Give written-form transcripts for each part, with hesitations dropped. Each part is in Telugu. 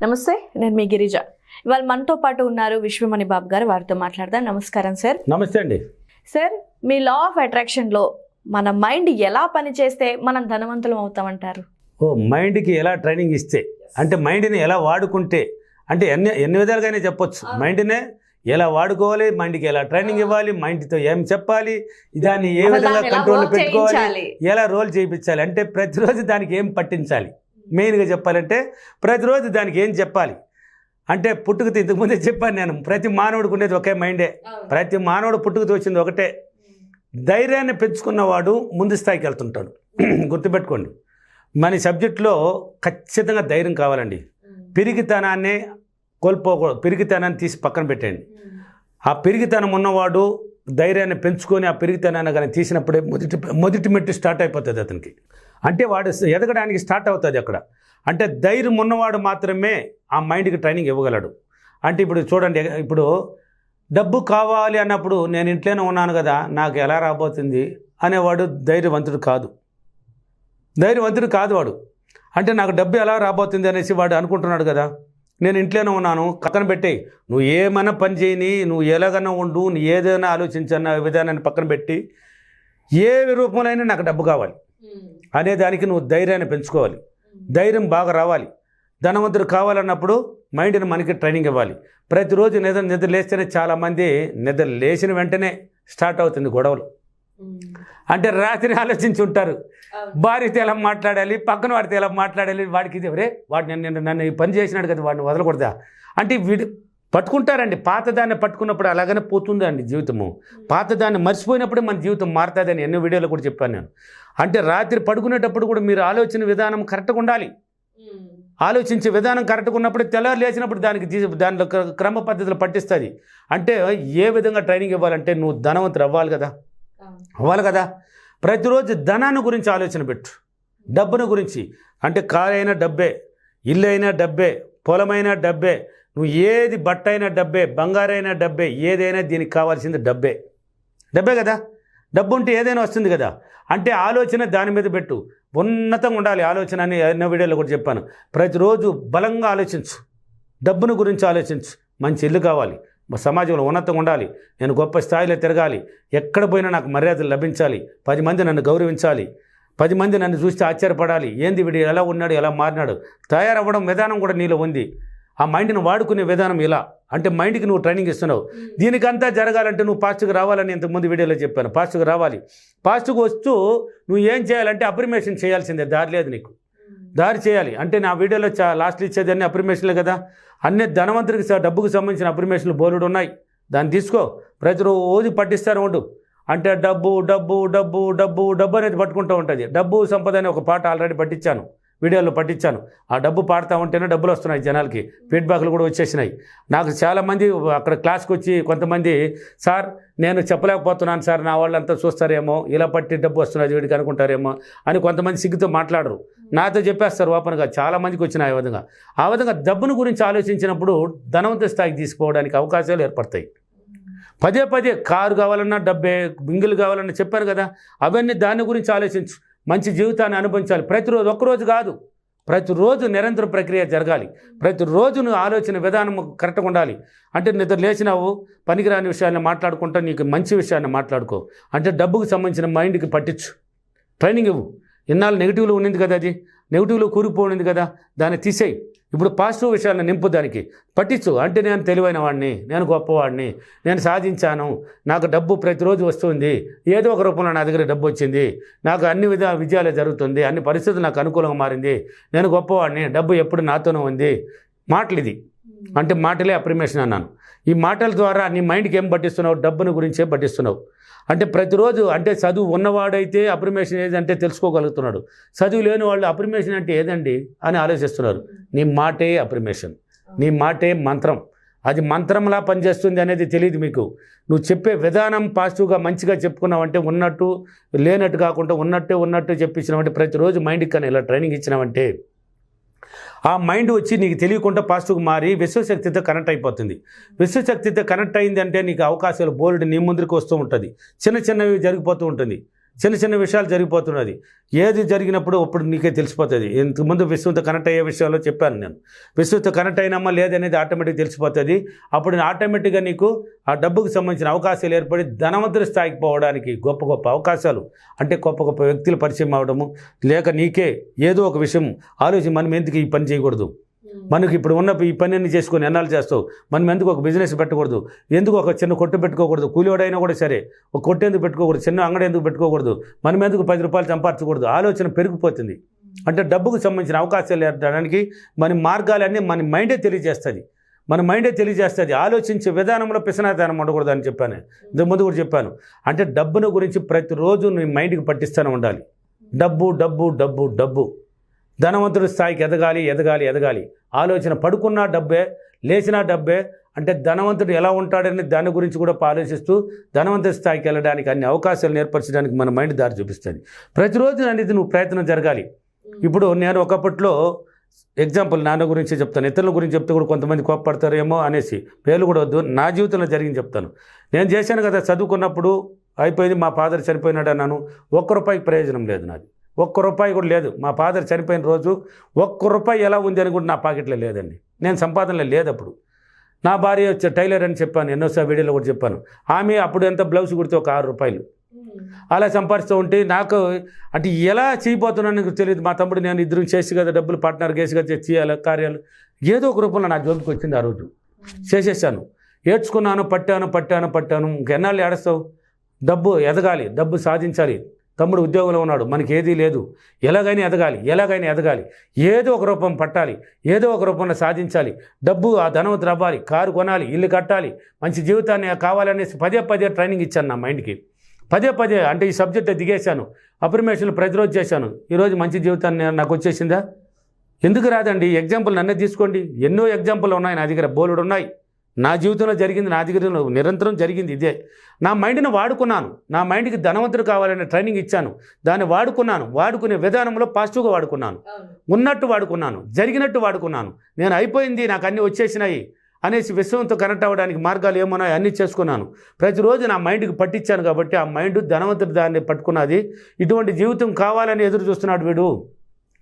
నమస్తే, నేను మీ గిరిజ. ఇవాళ మనతో పాటు ఉన్నారు విశ్వమణి బాబు గారు. వారితో మాట్లాడదాం. నమస్కారం సార్. నమస్తే అండి. సార్, మీ లా ఆఫ్ అట్రాక్షన్లో మన మైండ్ ఎలా పనిచేస్తే మనం ధనవంతులం అవుతామంటారు? మైండ్కి ఎలా ట్రైనింగ్ ఇస్తే అంటే మైండ్ని ఎలా వాడుకుంటే అంటే ఎన్ని విధాలుగానే చెప్పొచ్చు. మైండ్నే ఎలా వాడుకోవాలి, మైండ్కి ఎలా ట్రైనింగ్ ఇవ్వాలి, మైండ్తో ఏం చెప్పాలి, దాన్ని ఏ విధంగా కంట్రోల్ పెట్టుకోవాలి, ఎలా రోల్ చేయించాలి అంటే ప్రతిరోజు దానికి ఏం పట్టించాలి. మెయిన్గా చెప్పాలంటే ప్రతిరోజు దానికి ఏం చెప్పాలి అంటే పుట్టుకతో ఇంతకుముందే చెప్పాను నేను, ప్రతి మానవుడికి ఉండేది ఒకే మైండే. ప్రతి మానవుడు పుట్టుకతో వచ్చింది ఒకటే. ధైర్యాన్ని పెంచుకున్నవాడు ముందు స్థాయికి వెళ్తుంటాడు. గుర్తుపెట్టుకోండి, మన సబ్జెక్టులో ఖచ్చితంగా ధైర్యం కావాలండి. పిరిగితనాన్ని పిరిగితనాన్ని తీసి పక్కన పెట్టండి. ఆ పిరిగితనం ఉన్నవాడు ధైర్యాన్ని పెంచుకొని ఆ పిరిగితనాన్ని కానీ తీసినప్పుడే మొదటి మెట్టు స్టార్ట్ అయిపోతుంది అతనికి. అంటే వాడు ఎదగడానికి స్టార్ట్ అవుతుంది అక్కడ. అంటే ధైర్యం ఉన్నవాడు మాత్రమే ఆ మైండ్కి ట్రైనింగ్ ఇవ్వగలడు. అంటే ఇప్పుడు చూడండి, ఇప్పుడు డబ్బు కావాలి అన్నప్పుడు నేను ఇంట్లోనే ఉన్నాను కదా, నాకు ఎలా రాబోతుంది అనేవాడు ధైర్యవంతుడు కాదు. ధైర్యవంతుడు కాదు వాడు. అంటే నాకు డబ్బు ఎలా రాబోతుంది అనేసి వాడు అనుకుంటున్నాడు కదా, నేను ఇంట్లోనే ఉన్నాను పక్కన పెట్టే, నువ్వు ఏమైనా పని చేయని, నువ్వు ఎలాగైనా ఉండు, నువ్వు ఏదైనా ఆలోచించన్న విధానాన్ని పక్కన పెట్టి ఏ రూపంలో నాకు డబ్బు కావాలి అనే దానికి నువ్వు ధైర్యాన్ని పెంచుకోవాలి. ధైర్యం బాగా రావాలి. ధనవంతుడు కావాలన్నప్పుడు మైండ్ని మనకి ట్రైనింగ్ ఇవ్వాలి. ప్రతిరోజు నిద్ర లేస్తేనే చాలామంది నిద్ర లేచిన వెంటనే స్టార్ట్ అవుతుంది గొడవలు. అంటే రాత్రి ఆలోచించి ఉంటారు, భార్యతో ఎలా మాట్లాడాలి, పక్కన వాడితో ఎలా మాట్లాడాలి, వాడికి ఇది ఎవరే వాడు నన్ను ఈ పని చేసినాడు కదా, వాడిని వదలకూడదా అంటే వీడు పట్టుకుంటారండి. పాతదాన్ని పట్టుకున్నప్పుడు అలాగనే పోతుందండి జీవితము. పాతదాన్ని మర్చిపోయినప్పుడే మన జీవితం మారుతుందని ఎన్నో వీడియోలో కూడా చెప్పాను నేను. అంటే రాత్రి పడుకునేటప్పుడు కూడా మీరు ఆలోచన విధానం కరెక్ట్గా ఉండాలి. ఆలోచించే విధానం కరెక్ట్గా ఉన్నప్పుడు తెల్లారు లేచినప్పుడు దానిలో క్రమ పద్ధతులు పట్టిస్తుంది. అంటే ఏ విధంగా ట్రైనింగ్ ఇవ్వాలంటే నువ్వు ధనవంతుడు అవ్వాలి కదా. ప్రతిరోజు ధనాన్ని గురించి ఆలోచన పెట్టు, డబ్బును గురించి. అంటే కారు అయినా డబ్బే, ఇల్లు అయినా డబ్బే, పొలమైనా డబ్బే, నువ్వు ఏది బట్ట అయినా డబ్బే, బంగారైనా డబ్బే, ఏదైనా దీనికి కావాల్సింది డబ్బే కదా. డబ్బు ఉంటే ఏదైనా వస్తుంది కదా. అంటే ఆలోచన దాని మీద పెట్టు. ఉన్నతంగా ఉండాలి ఆలోచన అని ఎన్నో వీడియోలో కూడా చెప్పాను. ప్రతిరోజు బలంగా ఆలోచించు, డబ్బును గురించి ఆలోచించు. మంచి ఇల్లు కావాలి, సమాజంలో ఉన్నతంగా ఉండాలి, నేను గొప్ప స్థాయిలో తిరగాలి, ఎక్కడ పోయినా నాకు మర్యాదలు లభించాలి, 10 మంది నన్ను గౌరవించాలి, 10 మంది నన్ను చూస్తే ఆశ్చర్యపడాలి, ఏంది వీడు ఎలా ఉన్నాడు ఎలా మారినాడు. తయారవ్వడం విధానం కూడా నీలో ఉంది. ఆ మైండ్ని వాడుకునే విధానం ఇలా. అంటే మైండ్కి నువ్వు ట్రైనింగ్ ఇస్తున్నావు. దీనికంతా జరగాలంటే నువ్వు పాజిటివ్గా రావాలని ఇంతకుముందు వీడియోలో చెప్పాను. పాజిటివ్గా రావాలి. పాజిటివ్గా వస్తూ నువ్వు ఏం చేయాలంటే అప్రిమేషన్ చేయాల్సిందే, దారి లేదు నీకు, దారి చేయాలి. అంటే నా వీడియోలో లాస్ట్లో ఇచ్చేది అన్ని అప్రిమేషన్లే కదా. అన్ని ధనవంతుడికి డబ్బుకు సంబంధించిన అప్రిమేషన్లు బోలుడు ఉన్నాయి, దాన్ని తీసుకో. ప్రతిరోజు పట్టిస్తారు ఉండు. అంటే డబ్బు డబ్బు డబ్బు డబ్బు డబ్బు అనేది పట్టుకుంటూ ఉంటుంది. డబ్బు సంపద అనే ఒక పాట ఆల్రెడీ పట్టించాను, వీడియోలో పట్టించాను. ఆ డబ్బు పాడుతూ ఉంటేనే డబ్బులు వస్తున్నాయి జనాలకి. ఫీడ్బ్యాక్లు కూడా వచ్చేసినాయి. నాకు చాలామంది అక్కడ క్లాస్కి వచ్చి కొంతమంది, సార్ నేను చెప్పలేకపోతున్నాను సార్, నా వాళ్ళంతా చూస్తారేమో, ఇలా పట్టి డబ్బు వస్తున్నది వీడికి అనుకుంటారేమో అని కొంతమంది సిగ్గుతో మాట్లాడరు. నాతో చెప్పేస్తారు ఓపెన్గా. చాలామందికి వచ్చినాయి ఆ విధంగా డబ్బును గురించి ఆలోచించినప్పుడు ధనవంత స్థాయికి తీసుకోవడానికి అవకాశాలు ఏర్పడతాయి. పదే కారు కావాలన్నా డబ్బే, బింగిల్ కావాలన్నా చెప్పాను కదా. అవన్నీ దాని గురించి ఆలోచించు. మంచి జీవితాన్ని అనుభవించాలి. ప్రతిరోజు ఒక్కరోజు కాదు, ప్రతిరోజు నిరంతర ప్రక్రియ జరగాలి. ప్రతిరోజు నువ్వు ఆలోచన విధానం కరెక్ట్గా ఉండాలి. అంటే నిద్ర లేచినావు, పనికిరాని విషయాన్ని మాట్లాడుకుంటా నీకు మంచి విషయాన్ని మాట్లాడుకో. అంటే డబ్బుకు సంబంధించిన మైండ్కి పట్టించు, ట్రైనింగ్ ఇవ్వు. ఇన్నాళ్ళు నెగిటివ్లో ఉండింది కదా, అది నెగిటివ్లో కూరుకుపోయింది కదా, దాన్ని తీసేయి. ఇప్పుడు పాజిటివ్ విషయాలను నింపు, దానికి పట్టించు. అంటే నేను తెలివైన వాడిని, నేను గొప్పవాడిని, నేను సాధించాను, నాకు డబ్బు ప్రతిరోజు వస్తుంది, ఏదో ఒక రూపంలో నా దగ్గర డబ్బు వచ్చింది, నాకు అన్ని విజయాలు జరుగుతుంది, అన్ని పరిస్థితులు నాకు అనుకూలంగా మారింది, నేను గొప్పవాడిని, డబ్బు ఎప్పుడు నాతోనే ఉంది. మాటలు ఇది. అంటే మాటలే అప్రిమేషన్ అన్నాను. ఈ మాటల ద్వారా నీ మైండ్కి ఏం పట్టిస్తున్నావు? డబ్బును గురించే పట్టిస్తున్నావు. అంటే ప్రతిరోజు అంటే చదువు ఉన్నవాడైతే అప్రిమేషన్ ఏదంటే తెలుసుకోగలుగుతున్నాడు. చదువు లేని వాళ్ళు అప్రిమేషన్ అంటే ఏదండి అని ఆలోచిస్తున్నారు. నీ మాటే అప్రిమేషన్, నీ మాటే మంత్రం. అది మంత్రంలా పనిచేస్తుంది అనేది తెలియదు మీకు. నువ్వు చెప్పే విధానం పాజిటివ్గా మంచిగా చెప్పుకున్నావంటే, ఉన్నట్టు లేనట్టు కాకుండా ఉన్నట్టు చెప్పించినావంటే, ప్రతిరోజు మైండ్కి కానీ ఇలా ట్రైనింగ్ ఇచ్చినావంటే ఆ మైండ్ వచ్చి నీకు తెలియకుండా పాజిటివ్గా మారి విశ్వశక్తితో కనెక్ట్ అయిపోతుంది. విశ్వశక్తితో కనెక్ట్ అయింది అంటే నీకు అవకాశాలు బోల్డ్ నీ ముందుకు వస్తూ ఉంటుంది. చిన్నవి జరిగిపోతూ ఉంటుంది. చిన్న చిన్న విషయాలు జరిగిపోతున్నది. ఏది జరిగినప్పుడు అప్పుడు నీకే తెలిసిపోతుంది. ఇంతకుముందు విశ్వంతో కనెక్ట్ అయ్యే విషయాల్లో చెప్పాను నేను. విశ్వంతో కనెక్ట్ అయినామా లేదనేది ఆటోమేటిక్గా తెలిసిపోతుంది. అప్పుడు ఆటోమేటిక్గా నీకు ఆ డబ్బుకు సంబంధించిన అవకాశాలు ఏర్పడి ధనవంతుడి స్థాయికి పోవడానికి గొప్ప గొప్ప అవకాశాలు, అంటే గొప్ప గొప్ప వ్యక్తులు పరిచయం అవడము, లేక నీకే ఏదో ఒక విషయం ఆలోచించి మనం ఎందుకు ఈ పని చేయకూడదు, మనకి ఇప్పుడు ఉన్న ఈ పని అన్ని చేసుకొని ఎన్నాళ్ళు చేస్తావు, మనం ఎందుకు ఒక బిజినెస్ పెట్టకూడదు, ఎందుకు ఒక చిన్న కొట్టు పెట్టుకోకూడదు, కూలివాడైనా కూడా సరే ఒక కొట్టు ఎందుకు పెట్టుకోకూడదు, చిన్న అంగడి ఎందుకు పెట్టుకోకూడదు, మనం ఎందుకు 10 రూపాయలు సంపాదించకూడదు, ఆలోచన పెరిగిపోతుంది. అంటే డబ్బుకు సంబంధించిన అవకాశాలు ఏర్పడడానికి మన మార్గాలన్నీ మన మైండే తెలియజేస్తుంది. మన మైండే తెలియజేస్తుంది. ఆలోచించే విధానంలో పిసనాతనం ఉండకూడదు అని చెప్పాను. ఇంతకుముందు కూడా చెప్పాను. అంటే డబ్బును గురించి ప్రతిరోజు నీ మైండ్కి పట్టిస్తూనే ఉండాలి. డబ్బు డబ్బు డబ్బు డబ్బు, ధనవంతుడి స్థాయికి ఎదగాలి ఎదగాలి ఎదగాలి. ఆలోచన పడుకున్నా డబ్బే, లేచినా డబ్బే. అంటే ధనవంతుడు ఎలా ఉంటాడని దాని గురించి కూడా ఆలోచిస్తూ ధనవంతుడి స్థాయికి వెళ్ళడానికి అన్ని అవకాశాలు ఏర్పరచడానికి మన మైండ్ దారి చూపిస్తుంది. ప్రతిరోజు అనేది నువ్వు ప్రయత్నం జరగాలి. ఇప్పుడు నేను ఒకప్పట్లో ఎగ్జాంపుల్ నాన్న గురించి చెప్తాను, ఇతరుల గురించి చెప్తే కూడా కొంతమంది కోప్పడతారేమో అనేసి పేర్లు కూడా వద్దు. నా జీవితంలో జరిగింది చెప్తాను. నేను చేశాను కదా, చదువుకున్నప్పుడు అయిపోయింది, మా ఫాదర్ చనిపోయినాడు అన్నాను. ₹1 ప్రయోజనం లేదు, నాది ₹1 కూడా లేదు. మా ఫాదర్ చనిపోయిన రోజు ₹1 ఎలా ఉంది అని కూడా నా పాకెట్లో లేదండి. నేను సంపాదనలో లేదు. అప్పుడు నా భార్య టైలర్ అని చెప్పాను, ఎన్నోసారి వీడియోలో కూడా చెప్పాను. ఆమె అప్పుడు ఎంత బ్లౌజ్ కుడితే ఒక ₹6 అలా సంపాదిస్తూ ఉంటే నాకు అంటే ఎలా చేయబోతున్నాను నాకు తెలియదు. మా తమ్ముడు నేను ఇద్దరు చేసి కదా డబ్బులు పార్ట్నర్ గేసిగా చేయాలి కార్యాలు, ఏదో ఒక రూపంలో నా జోలికి వచ్చింది. ఆ రోజు చేసేసాను, ఏడ్చుకున్నాను, పట్టాను. ఇంకెన్నాళ్ళు ఏడుస్తావు? డబ్బు ఎదగాలి, డబ్బు సాధించాలి. తమ్ముడు ఉద్యోగంలో ఉన్నాడు, మనకి ఏదీ లేదు, ఎలాగైనా ఎదగాలి, ఏదో ఒక రూపం పట్టాలి, ఏదో ఒక రూపంలో సాధించాలి. డబ్బు ఆ ధనవంతుడు అవ్వాలి, కారు కొనాలి, ఇల్లు కట్టాలి, మంచి జీవితాన్ని కావాలనేసి పదే ట్రైనింగ్ ఇచ్చాను నా మైండ్కి. పదే అంటే ఈ సబ్జెక్ట్ దిగేశాను, అఫర్మేషన్లు ప్రతిరోజు చేశాను. ఈరోజు మంచి జీవితాన్ని నాకు వచ్చేసిందా? ఎందుకు రాదండి? ఎగ్జాంపుల్ నన్నే తీసుకోండి, ఎన్నో ఎగ్జాంపుల్ ఉన్నాయి నా దగ్గర, బోలెడు ఉన్నాయి. నా జీవితంలో జరిగింది, నా దగ్గర నిరంతరం జరిగింది ఇదే. నా మైండ్ని వాడుకున్నాను, నా మైండ్కి ధనవంతుడు కావాలనే ట్రైనింగ్ ఇచ్చాను, దాన్ని వాడుకున్నాను. వాడుకునే విధానంలో పాజిటివ్గా వాడుకున్నాను, ఉన్నట్టు వాడుకున్నాను, జరిగినట్టు వాడుకున్నాను. నేను అయిపోయింది, నాకు అన్నీ వచ్చేసినాయి అనేసి విశ్వంతో కనెక్ట్ అవ్వడానికి మార్గాలు ఏమన్నాయో అన్నీ చేసుకున్నాను. ప్రతిరోజు నా మైండ్కి పట్టించాను కాబట్టి ఆ మైండ్ ధనవంతుడు దాన్ని పట్టుకున్నది. ఇటువంటి జీవితం కావాలని ఎదురు చూస్తున్నాడు వీడు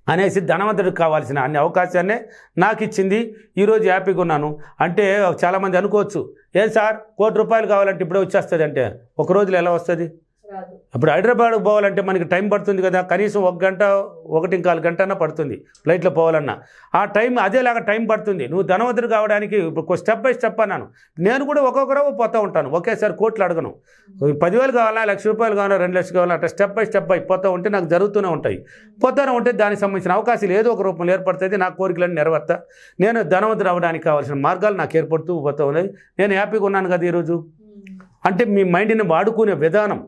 అనేసి ధనవంతుడికి కావాల్సిన అన్ని అవకాశాన్నే నాకు ఇచ్చింది. ఈరోజు హ్యాపీగా ఉన్నాను. అంటే చాలామంది అనుకోవచ్చు, ఏం సార్ ₹1,00,00,000 కావాలంటే ఇప్పుడే వచ్చేస్తుంది అంటే, ఒక రోజులో ఎలా వస్తుంది? అప్పుడు హైదరాబాద్కి పోవాలంటే మనకి టైం పడుతుంది కదా, కనీసం 1 గంట 1.25 గంట పడుతుంది ఫ్లైట్లో పోవాలన్నా. ఆ టైం అదేలాగా టైం పడుతుంది. నువ్వు ధనవంతుడు కావడానికి ఇప్పుడు స్టెప్ బై స్టెప్ అన్నాను. నేను కూడా ఒక్కొక్కరు పోతూ ఉంటాను, ఒకేసారి కోట్లు అడగను. 10,000 కావాలా, ₹1,00,000 కావాలా, 2,00,000 కావాలా, అట్లా స్టెప్ బై స్టెప్ అయిపోతూ ఉంటే నాకు జరుగుతూనే ఉంటాయి. పోతూనే ఉంటే దానికి సంబంధించిన అవకాశాలు ఏదో ఒక రూపంలో ఏర్పడుతుంది. నా కోరికలను నెరవేర్తా, నేను ధనవంతుడు అవ్వడానికి కావాల్సిన మార్గాలు నాకు ఏర్పడుతూ పోతూ ఉన్నాయి. నేను హ్యాపీగా ఉన్నాను కదా ఈరోజు. అంటే మీ మైండ్ని వాడుకునే విధానం,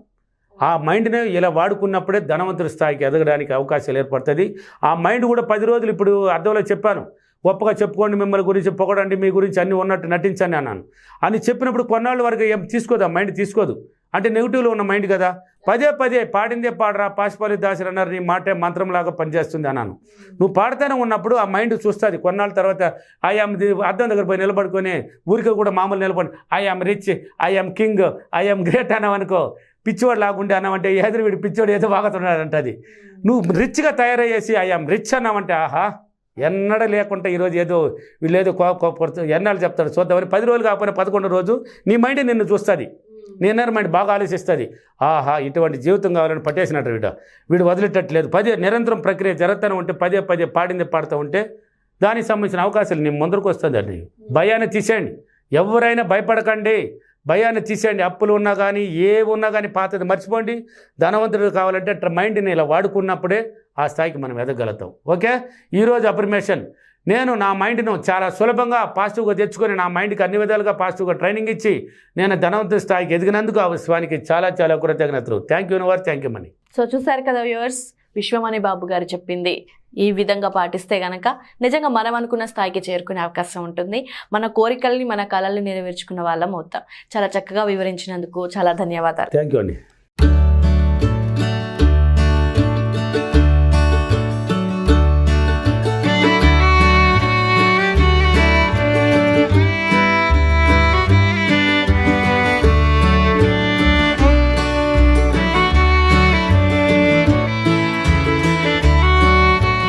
ఆ మైండ్ని ఇలా వాడుకున్నప్పుడే ధనవంతుడి స్థాయికి ఎదగడానికి అవకాశాలు ఏర్పడుతుంది. ఆ మైండ్ కూడా 10 రోజులు, ఇప్పుడు అర్థంలో చెప్పాను, గొప్పగా చెప్పుకోండి, మిమ్మల్ని గురించి పొగడండి, మీ గురించి అన్నీ ఉన్నట్టు నటించండి అన్నాను. అని చెప్పినప్పుడు కొన్నాళ్ళ వరకు ఏం తీసుకోదు, ఆ మైండ్ తీసుకోదు. అంటే నెగిటివ్లో ఉన్న మైండ్ కదా. పదే పాడిందే పాడరా, పాశుపల్లి దాసరి అన్నారు, నీ మాటే మంత్రంలాగా పనిచేస్తుంది అన్నాను. నువ్వు పాడుతూనే ఉన్నప్పుడు ఆ మైండ్ చూస్తుంది. కొన్నాళ్ళ తర్వాత అద్దం దగ్గర పోయి నిలబడుకొని ఊరికి కూడా మామూలు నిలబడి I am rich, I am king, I am great అన్నావనుకో, పిచ్చివాడు లాగుండే అన్నామంటే ఎదురు వీడు పిచ్చివాడు ఏదో బాగుతున్నాడంట. అది నువ్వు రిచ్గా తయారయ్యేసి ఐ యామ్ రిచ్ అన్నామంటే ఆహా ఎన్నడ లేకుండా ఈరోజు ఏదో వీళ్ళు ఏదో కోపడుతూ ఎన్నాళ్ళు చెప్తాడు చూద్దామని 10 రోజులు కాకపోయినా 11వ రోజు నీ మైండ్ నిన్ను చూస్తుంది, నీ మైండ్ బాగా ఆలోచిస్తుంది. ఆహా ఇటువంటి జీవితం కావాలని పట్టేసినట్టు వీడు వదిలేటట్లేదు. నిరంతరం ప్రక్రియ జరుగుతూనే ఉంటే పదే పాడింది పాడుతూ ఉంటే దానికి సంబంధించిన అవకాశాలు నీ ముందరకు వస్తుంది అండి. భయాన్ని తీసేయండి, ఎవరైనా భయపడకండి, భయాన్ని తీసేయండి. అప్పులు ఉన్నా కానీ ఏ ఉన్నా కానీ పాతది మర్చిపోండి. ధనవంతుడు కావాలంటే మైండ్ని ఇలా వాడుకున్నప్పుడే ఆ స్థాయికి మనం ఎదగలుగుతాం. ఓకే, ఈరోజు అఫర్మేషన్, నేను నా మైండ్ను చాలా సులభంగా పాజిటివ్గా తెచ్చుకొని నా మైండ్కి అన్ని విధాలుగా పాజిటివ్గా ట్రైనింగ్ ఇచ్చి నేను ధనవంతుడి స్థాయికి ఎదిగినందుకు ఆ విశ్వానికి చాలా కృతజ్ఞతలు. Thank you universe, thank you money. So చూసారు కదా వ్యూవర్స్, విశ్వమణి బాబు గారు చెప్పింది ఈ విధంగా పాటిస్తే గనక నిజంగా మనం అనుకున్న స్థాయికి చేరుకునే అవకాశం ఉంటుంది. మన కోరికల్ని, మన కళల్ని నెరవేర్చుకున్న వాళ్ళం అవుతాం. చాలా చక్కగా వివరించినందుకు చాలా ధన్యవాదాలు. థ్యాంక్ యూ అండి.